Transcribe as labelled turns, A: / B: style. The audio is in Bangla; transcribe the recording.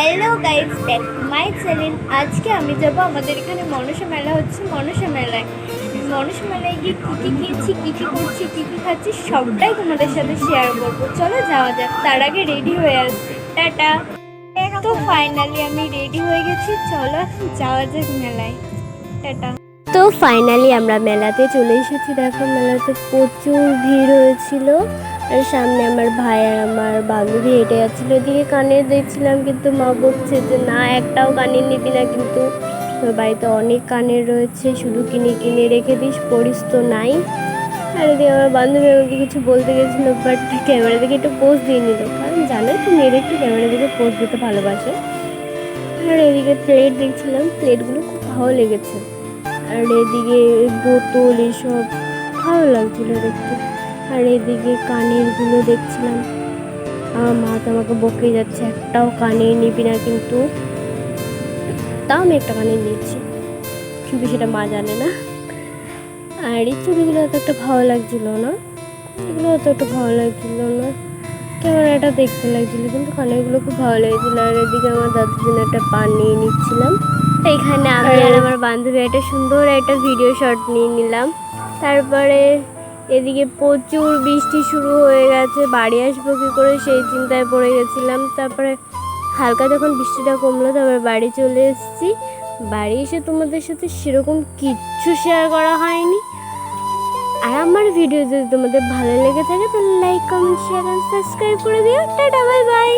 A: Hello guys, back to my channel. আজকে আমি যাবো আমাদের এখানে মনসা মেলা হচ্ছে। মনসা মেলায় গিয়ে কী কী কিনছি, কী কী করছি, কী কী খাচ্ছি সবটাই তোমাদের সাথে শেয়ার করবো। চলো যাওয়া যাক। তার আগে রেডি হয়ে আসছি। টাটা। তো ফাইনালি আমি রেডি হয়ে গেছি, চলো যাওয়া যাক মেলায়। টাটা। তো ফাইনালি আমরা মেলাতে চলে এসেছি। দেখো মেলাতে প্রচুর ভিড় হয়েছিল। আর সামনে আমার ভাই আর আমার বান্ধবী হেঁটে যাচ্ছিলো। এদিকে কানের দেখছিলাম, কিন্তু মা বলছে যে না, একটাও কানের নিবি না, কিন্তু তোর বাড়িতে অনেক কানের রয়েছে, শুধু কিনে কিনে রেখে দিস, পড়িস তো নাই। আর এদিকে আমার বান্ধবী আমাকে কিছু বলতে গেছিলো, বাট ক্যামেরা দিকে একটু পোজ দিয়ে নিল, কারণ জানো তো মেয়েরা একটু ক্যামেরা দিকে পোজ দিতে ভালোবাসে। আর এদিকে প্লেট দেখছিলাম, প্লেটগুলো খুব ভালো লেগেছে। আর এদিকে বোতল এসব ভালো লাগছিলো দেখতে। আর এদিকে কানেরগুলো দেখছিলাম। আমার মা তো আমাকে বকে যাচ্ছে, একটাও কানের নিবি না, কিন্তু তাও আমি একটা কানের নিচ্ছি, কিন্তু সেটা মা জানে না। আর এই চুড়িগুলো অত একটা ভালো লাগছিল না, এগুলো অত একটা ভালো লাগছিল না, ক্যামেরাটা দেখতে লাগছিল, কিন্তু কানেরগুলো খুব ভালো লেগেছিলো। আর এদিকে আমার দাদুর জন্য একটা পান নিয়ে নিচ্ছিলাম। এখানে আমি আর আমার বান্ধবী একটা সুন্দর একটা ভিডিও শট নিয়ে নিলাম। তারপরে এদিকে প্রচুর বৃষ্টি শুরু হয়ে গেছে, বাড়ি আসবো কী করে সেই চিন্তায় পড়ে গেছিলাম। তারপরে হালকা যখন বৃষ্টিটা কমলো, তারপরে বাড়ি চলে এসেছি। বাড়ি এসে তোমাদের সাথে সেরকম কিচ্ছু শেয়ার করা হয়নি। আর আমার ভিডিও যদি তোমাদের ভালো লেগে থাকে তাহলে লাইক, কমেন্ট, শেয়ার আর সাবস্ক্রাইব করে দিও। Tata, bye bye.